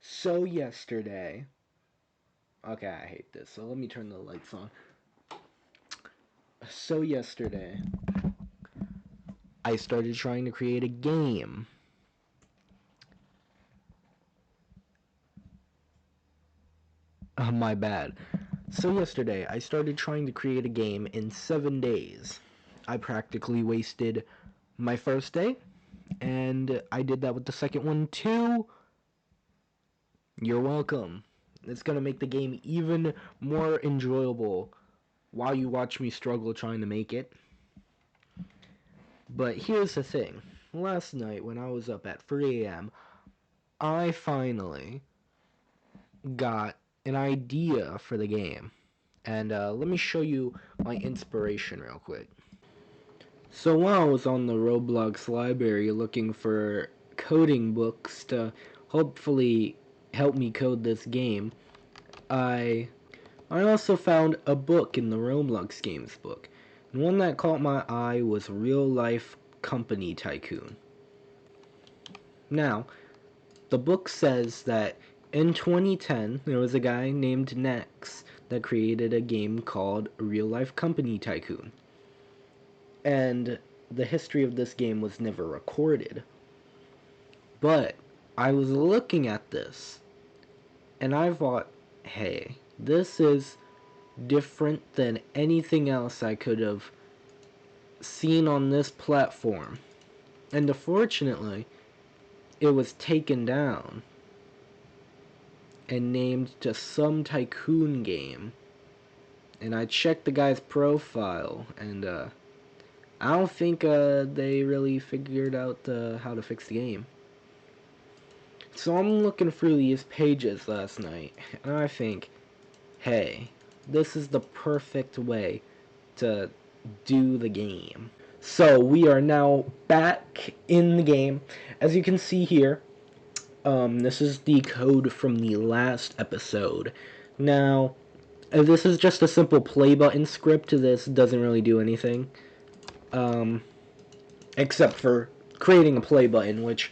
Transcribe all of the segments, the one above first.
So yesterday, okay, I hate this, so let me turn the lights on. So yesterday, I started trying to create a game. My bad. So yesterday, I started trying to create a game in 7 days. I practically wasted my first day, and I did that with the second one too. You're welcome. It's gonna make the game even more enjoyable while you watch me struggle trying to make it. But here's the thing. Last night when I was up at 3 a.m., I finally got an idea for the game. And let me show you my inspiration real quick. So while I was on the Roblox library looking for coding books to hopefully help me code this game, I also found a book in the Roblox games book. And one that caught my eye was Real Life Company Tycoon. Now, the book says that in 2010, there was a guy named Nex that created a game called Real Life Company Tycoon. And the history of this game was never recorded. But I was looking at this, and I thought, hey, this is different than anything else I could have seen on this platform. And unfortunately, it was taken down and named to some tycoon game. And I checked the guy's profile, and I don't think they really figured out how to fix the game. So I'm looking through these pages last night, and I think, hey, this is the perfect way to do the game. So we are now back in the game. As you can see here, this is the code from the last episode. Now, this is just a simple play button script. This doesn't really do anything. Except for creating a play button, which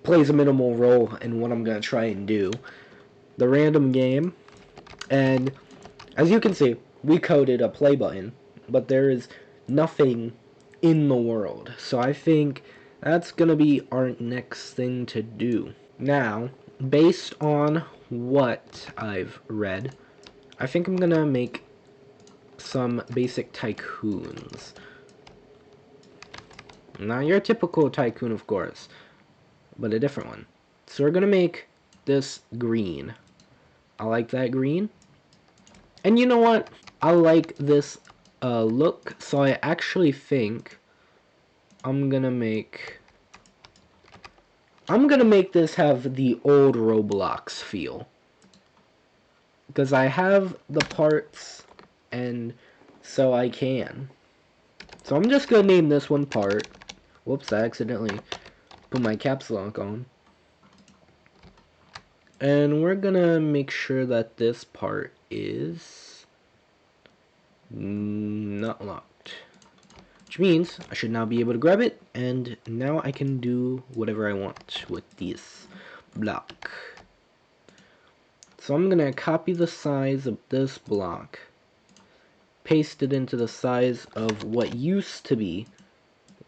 plays a minimal role in what I'm going to try and do. The random game. And as you can see, we coded a play button, but there is nothing in the world. So I think that's going to be our next thing to do. Now, based on what I've read, I think I'm going to make some basic tycoons. Not your typical tycoon, of course, but a different one. So we're going to make this green. I like that green. And you know what? I like this look, so I actually think I'm gonna make this have the old Roblox feel. Because I have the parts, and so I can. So I'm just gonna name this one part. Whoops, I accidentally put my caps lock on. And we're gonna make sure that this part is not locked. Which means I should now be able to grab it, and now I can do whatever I want with this block. So I'm gonna copy the size of this block, paste it into the size of what used to be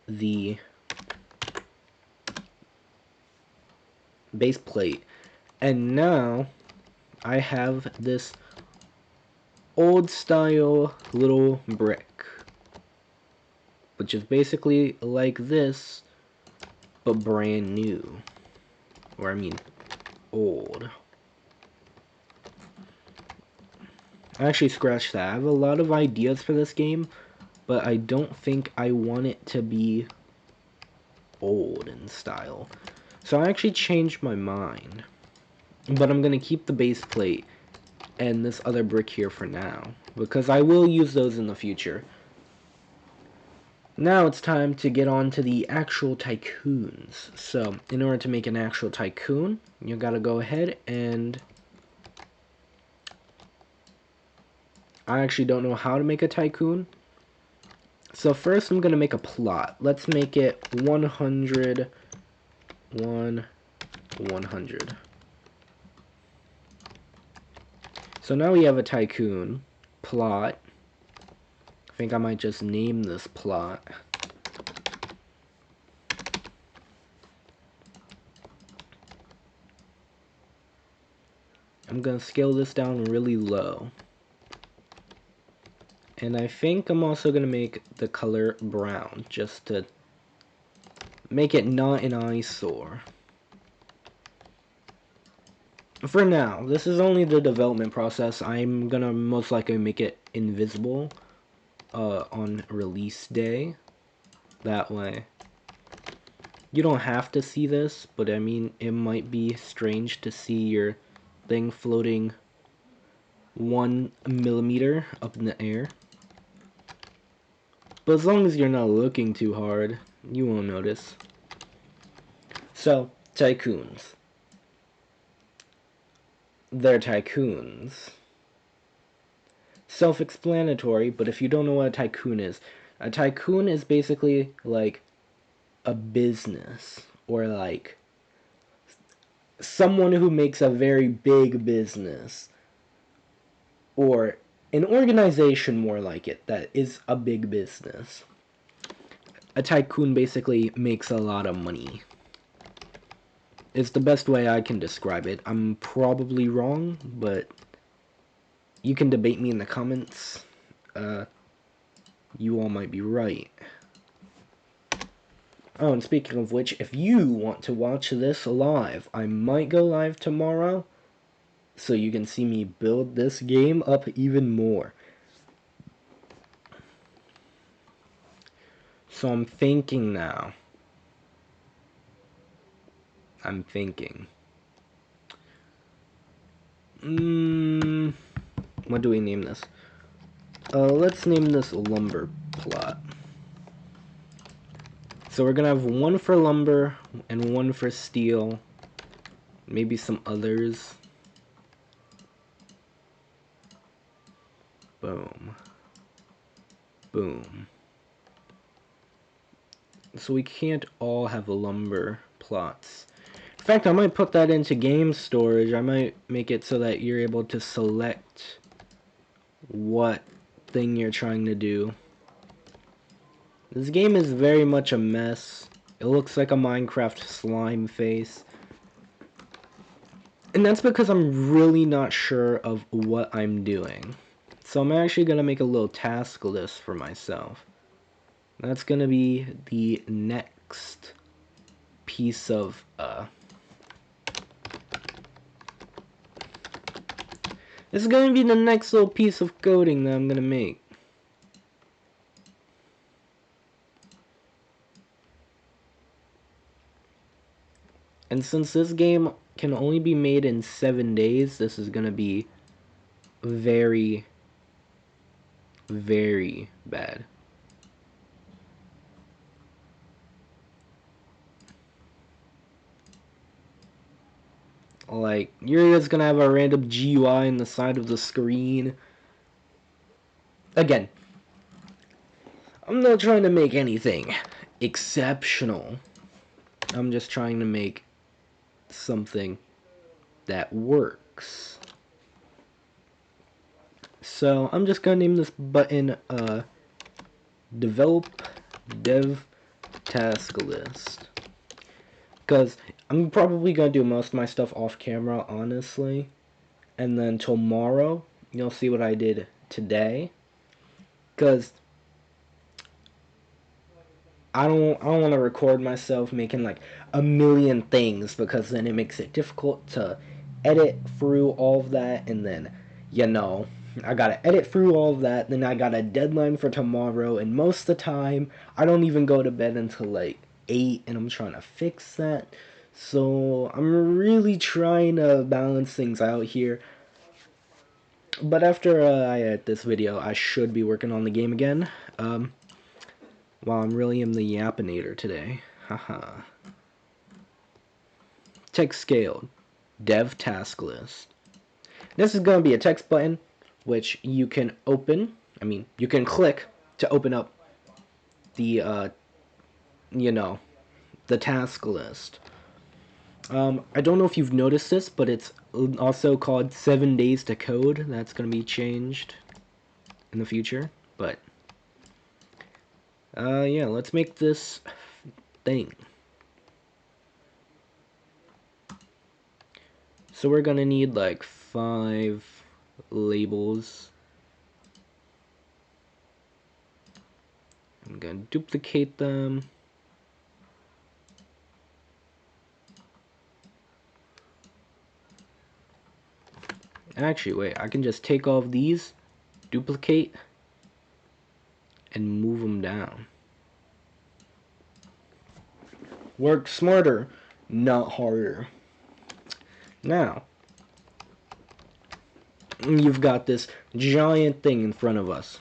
the base plate, and now I have this old style little brick, which is basically like this, but brand new. Or I mean, old. I actually scratched that. I have a lot of ideas for this game, but I don't think I want it to be old in style. So I actually changed my mind. But I'm going to keep the base plate and this other brick here for now, because I will use those in the future. Now it's time to get on to the actual tycoons. So, in order to make an actual tycoon, you gotta go ahead and... I actually don't know how to make a tycoon. So first I'm gonna make a plot. Let's make it 100, 100. So now we have a tycoon plot. I think I might just name this plot. I'm gonna scale this down really low. And I think I'm also gonna make the color brown, just to make it not an eyesore. For now, this is only the development process. I'm gonna most likely make it invisible on release day. That way you don't have to see this, but I mean, it might be strange to see your thing floating 1 millimeter up in the air. But as long as you're not looking too hard, you won't notice. So, tycoons. They're tycoons. Self-explanatory, but if you don't know what a tycoon is basically like a business, or like someone who makes a very big business, or an organization more like it that is a big business. A tycoon basically makes a lot of money. It's the best way I can describe it. I'm probably wrong, but you can debate me in the comments. You all might be right. Oh, and speaking of which, if you want to watch this live, I might go live tomorrow, so you can see me build this game up even more. So I'm thinking now. What do we name this? Let's name this lumber plot. So we're gonna have one for lumber and one for steel. Maybe some others. Boom. Boom. So we can't all have lumber plots. In fact, I might put that into game storage. I might make it so that you're able to select what thing you're trying to do. This game is very much a mess. It looks like a Minecraft slime face. And that's because I'm really not sure of what I'm doing. So I'm actually going to make a little task list for myself. That's going to be the next piece of this is going to be the next little piece of coding that I'm going to make. And since this game can only be made in 7 days, this is going to be very, very bad. Like, you're just gonna have a random GUI in the side of the screen. Again, I'm not trying to make anything exceptional. I'm just trying to make something that works. So I'm just gonna name this button develop dev task list, because I'm probably gonna do most of my stuff off camera, honestly, and then tomorrow you'll see what I did today, because I don't want to record myself making like a million things, because then it makes it difficult to edit through all of that, and then, you know, I gotta edit through all of that, then I got a deadline for tomorrow, and most of the time I don't even go to bed until like 8, and I'm trying to fix that. So I'm really trying to balance things out here. But after I edit this video, I should be working on the game again. Wow, I'm really in the yappinator today. Haha. Text scaled. Dev task list. This is going to be a text button, which you can open. I mean, you can click to open up the, you know, the task list. I don't know if you've noticed this, but it's also called 7 Days to Code. That's going to be changed in the future. But, yeah, let's make this thing. So we're going to need like 5 labels. I'm going to duplicate them. Actually, wait, I can just take all of these, duplicate, and move them down. Work smarter, not harder. Now, you've got this giant thing in front of us.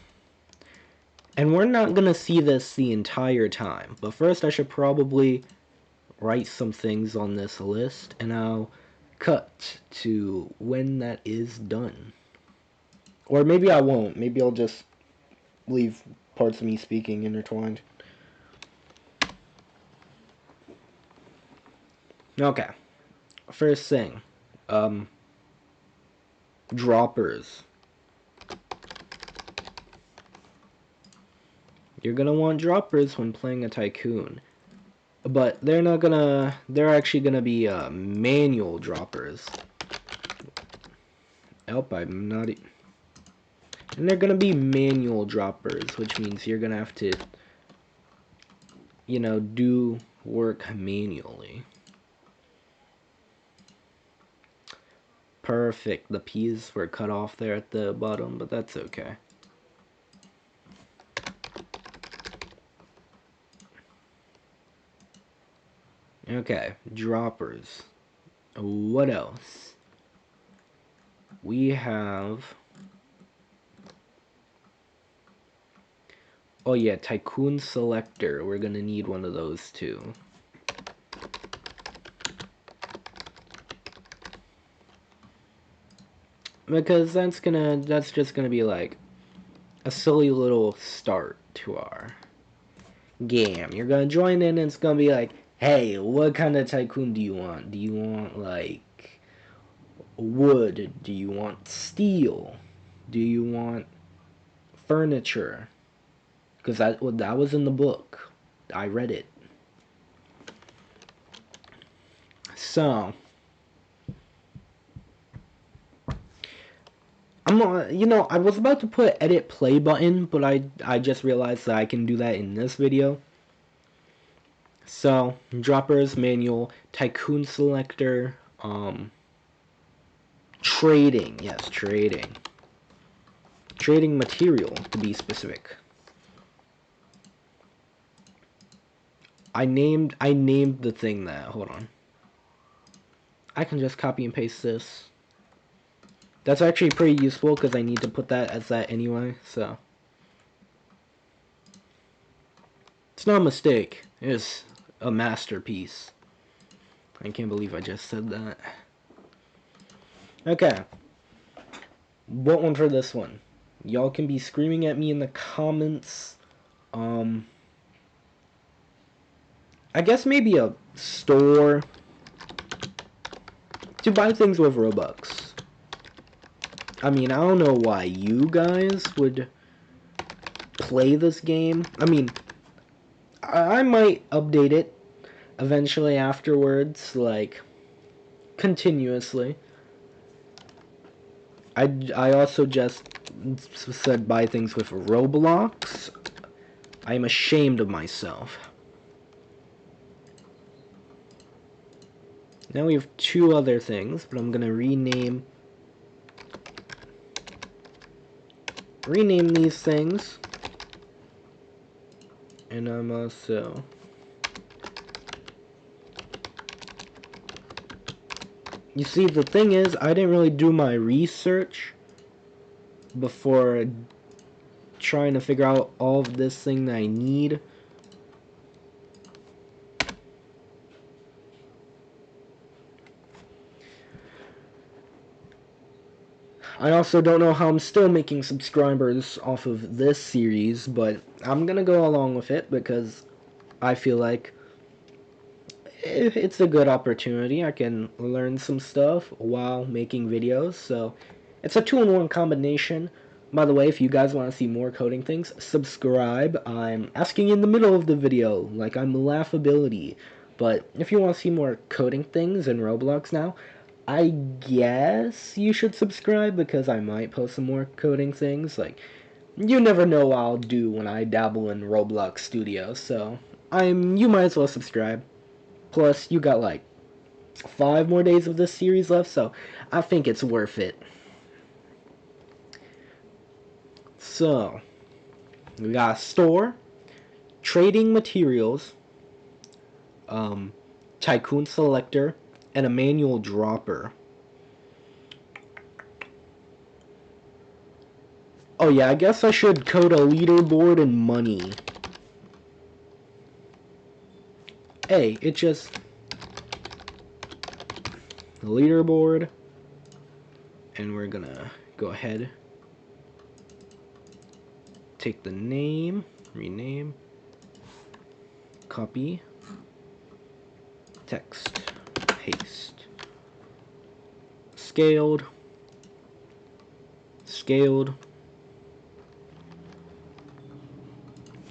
And we're not going to see this the entire time. But first I should probably write some things on this list. And I'll cut to when that is done. Or maybe I won't. Maybe I'll just leave parts of me speaking intertwined. Okay. First thing. Droppers. You're gonna want droppers when playing a tycoon. But they're actually gonna be manual droppers. I'm not... And they're gonna be manual droppers, which means you're gonna have to, you know, do work manually. Perfect. The P's were cut off there at the bottom, but that's okay. Okay, droppers. What else? We have... Oh yeah, Tycoon Selector. We're gonna need one of those too. Because that's just gonna be like a silly little start to our game. You're gonna join in and it's gonna be like, hey, what kind of tycoon do you want? Do you want like wood? Do you want steel? Do you want furniture? Because that was in the book. I read it. So I was about to put edit play button, but I just realized that I can do that in this video. So, droppers, manual, tycoon selector, trading, yes, trading. Trading material, to be specific. I named the thing that, hold on. I can just copy and paste this. That's actually pretty useful because I need to put that as that anyway, so. It's not a mistake. It's a masterpiece. I can't believe I just said that. Okay. What one for this one? Y'all can be screaming at me in the comments. I guess maybe a store to buy things with Robux. I mean, I don't know why you guys would play this game. I mean, I might update it eventually afterwards, like, continuously. I also just said buy things with Roblox. I am ashamed of myself. Now we have 2 other things, but I'm gonna rename these things. And I'm also... You see, the thing is, I didn't really do my research before trying to figure out all of this thing that I need. I also don't know how I'm still making subscribers off of this series, but I'm gonna go along with it because I feel like it's a good opportunity. I can learn some stuff while making videos, so it's a two-in-one combination. By the way, if you guys want to see more coding things, subscribe. I'm asking in the middle of the video, like I'm laughability. But if you want to see more coding things in Roblox now, I guess you should subscribe because I might post some more coding things. Like, you never know what I'll do when I dabble in Roblox Studio, so you might as well subscribe. Plus, you got like 5 more days of this series left, so I think it's worth it. So, we got a store, trading materials, tycoon selector, and a manual dropper. Oh yeah, I guess I should code a leaderboard and money. Hey, it just... leaderboard. And we're gonna go ahead. Take the name, rename, copy, text, paste, scaled,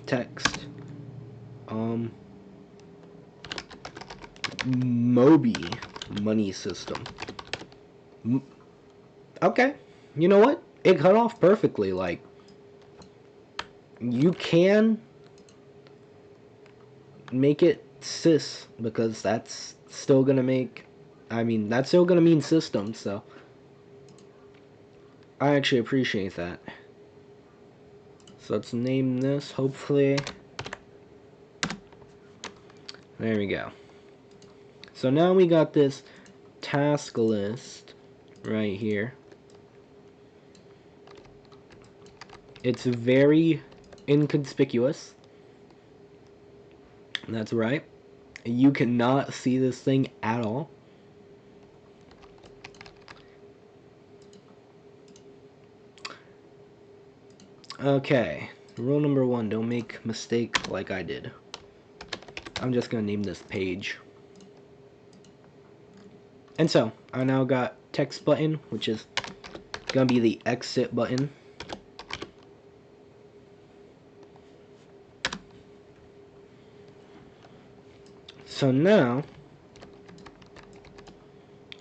text, Moby, money system. Okay, you know what? It cut off perfectly. Like, you can make it sys because that's still gonna make, that's still gonna mean system, so I actually appreciate that. So let's name this, hopefully. There we go. So now we got this task list right here. It's very inconspicuous. That's right. You cannot see this thing at all. Okay, rule number 1, don't make mistake like I did. I'm just gonna name this page. And so, I now got text button, which is gonna be the exit button. So now,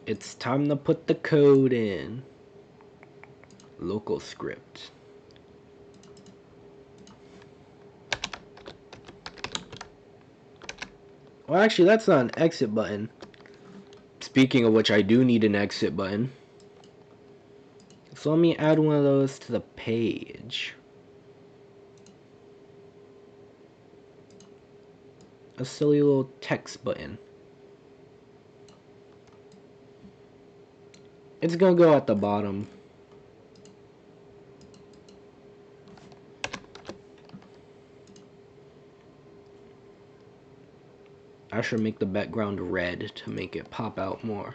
it's time to put the code in. Local script. Well, actually, that's not an exit button. Speaking of which, I do need an exit button. So let me add one of those to the page. A silly little text button. It's gonna go at the bottom. I should make the background red to make it pop out more.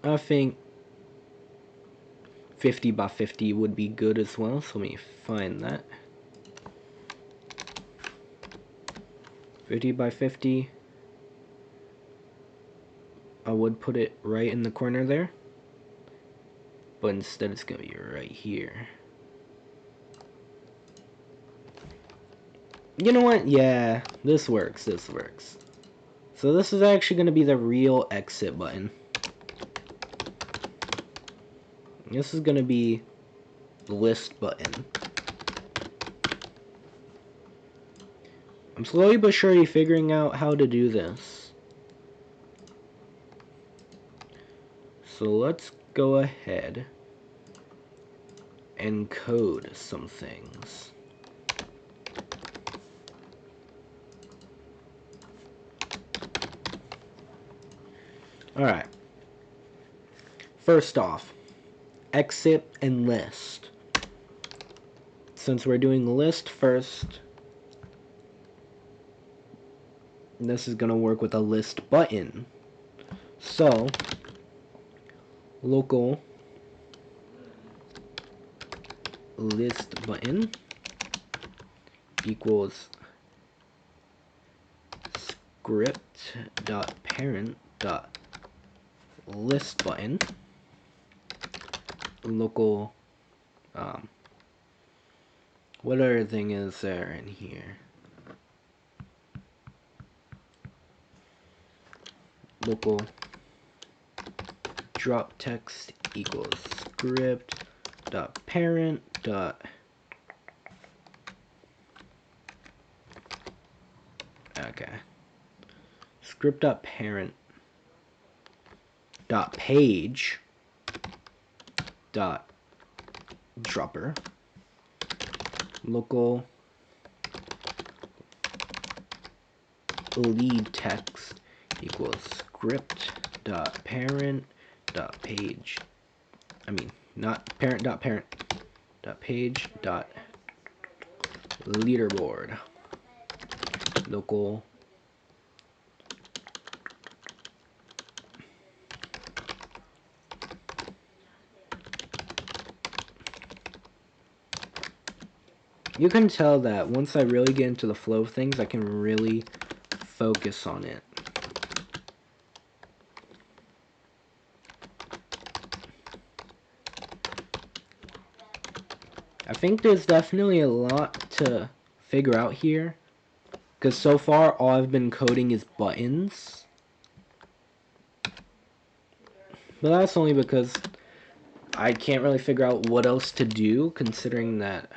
I think 50 by 50 would be good as well, so let me find that. 50 by 50. I would put it right in the corner there, but instead it's gonna be right here. You know what? Yeah, this works, this works. So this is actually gonna be the real exit button. This is gonna be the list button. I'm slowly but surely figuring out how to do this. So let's go ahead and code some things. Alright. First off, exit and list. Since we're doing list first, this is going to work with a list button. So, local list button equals script dot parent dot list button local what other thing is there in here? Local drop text equals script dot parent dot script dot parent dot page dot dropper local lead text equals script dot parent dot page not parent dot page dot leaderboard local you can tell that once I really get into the flow of things, I can really focus on it. I think there's definitely a lot to figure out here, because so far all I've been coding is buttons. But that's only because I can't really figure out what else to do, considering that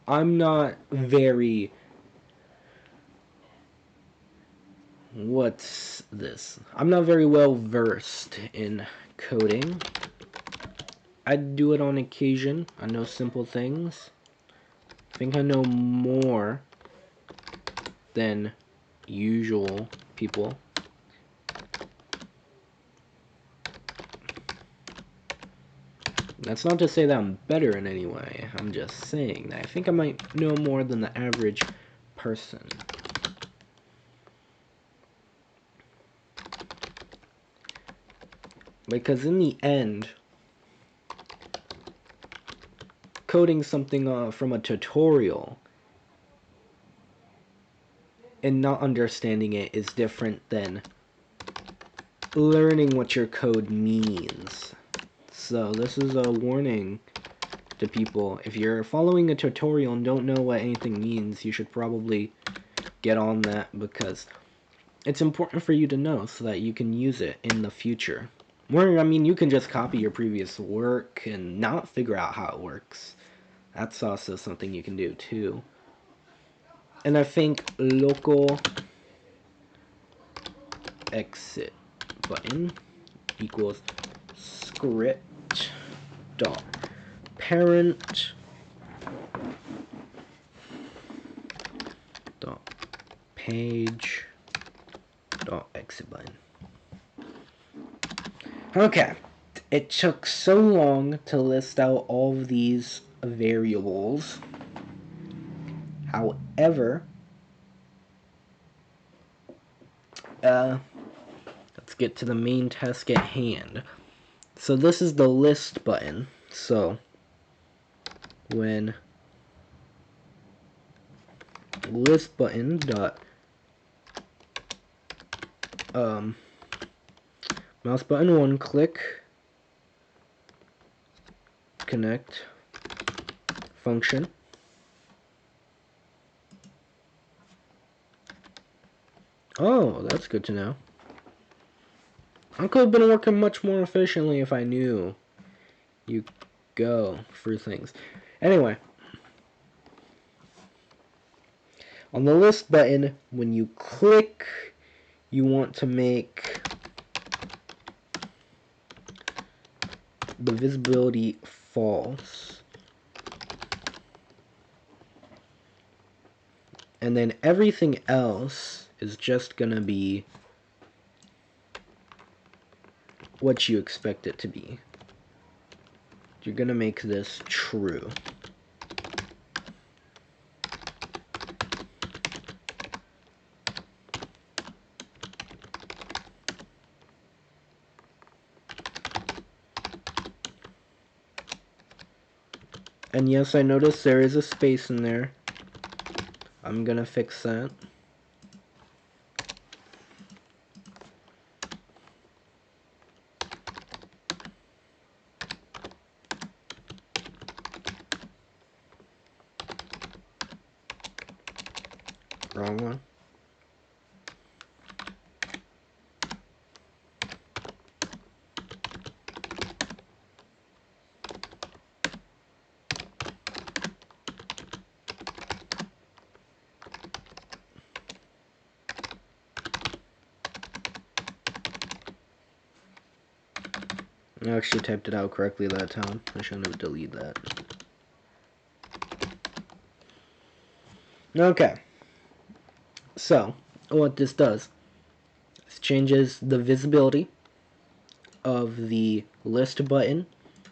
I'm not very... What's this? I'm not very well versed in coding. I do it on occasion. I know simple things. I think I know more than usual people. That's not to say that I'm better in any way. I'm just saying that I think I might know more than the average person. Because in the end, coding something from a tutorial and not understanding it is different than learning what your code means. So this is a warning to people. If you're following a tutorial and don't know what anything means, you should probably get on that, because it's important for you to know so that you can use it in the future. Or, I mean, you can just copy your previous work and not figure out how it works. That's also something you can do too. And I think local exit button equals script dot parent dot page dot exit button. Okay, it took so long to list out all of these variables. However, let's get to the main task at hand. So this is the list button. So when list button dot mouse button 1 click connect function. Oh, that's good to know. I could have been working much more efficiently if I knew you go for things. Anyway, on the list button, when you click, you want to make the visibility false. And then everything else is just gonna be what you expect it to be. You're gonna make this true. And yes, I noticed there is a space in there. I'm gonna fix that. Wrong one. I actually typed it out correctly that time. I shouldn't have deleted that. Okay. So, what this does is changes the visibility of the list button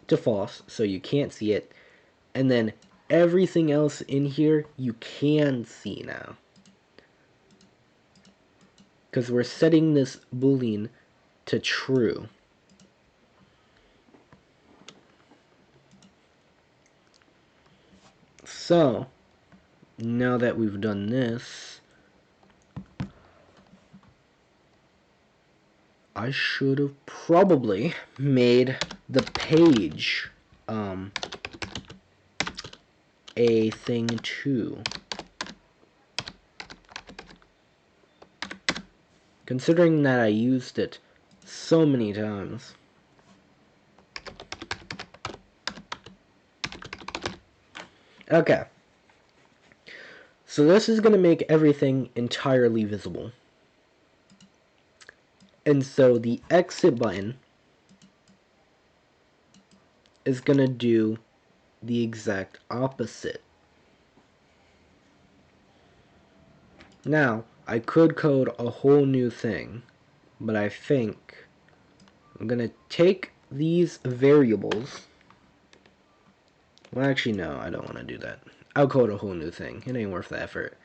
to false, so you can't see it. And then everything else in here you can see now. Because we're setting this boolean to true. So, now that we've done this, I should have probably made the page a thing too. Considering that I used it so many times. Okay. So this is going to make everything entirely visible. And so the exit button is going to do the exact opposite. Now, I could code a whole new thing, but I think I'm going to take these variables. Well, actually, no, I don't want to do that. I'll code a whole new thing. It ain't worth the effort.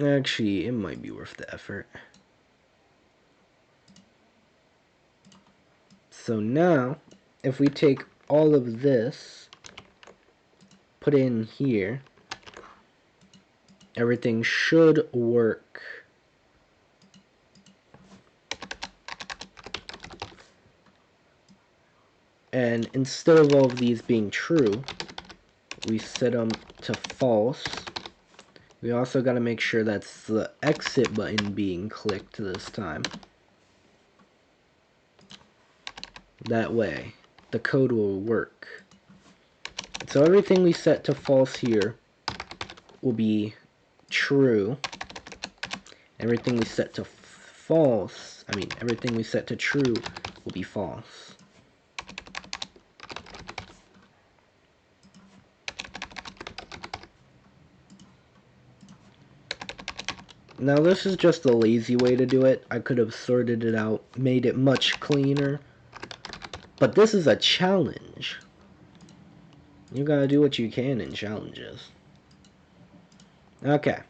Actually, it might be worth the effort. So now, if we take all of this, put it in here, everything should work. And instead of all of these being true, we set them to false. We also got to make sure that's the exit button being clicked this time. That way, the code will work. So everything we set to false here will be true. Everything we set to everything we set to true will be false. Now this is just a lazy way to do it. I could have sorted it out, made it much cleaner. But this is a challenge. You gotta do what you can in challenges. Okay.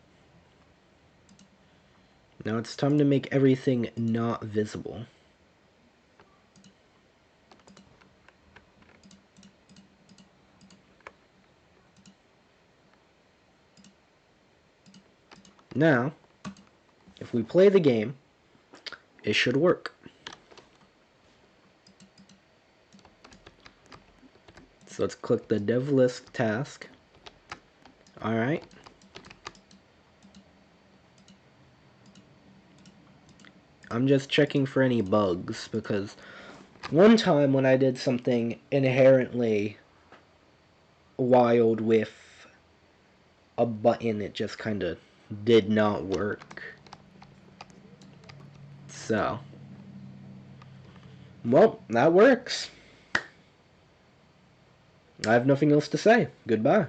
Now it's time to make everything not visible. Now, if we play the game, it should work. So let's click the dev list task. Alright. I'm just checking for any bugs because one time when I did something inherently wild with a button, it just kind of did not work. So, well, that works. I have nothing else to say. Goodbye.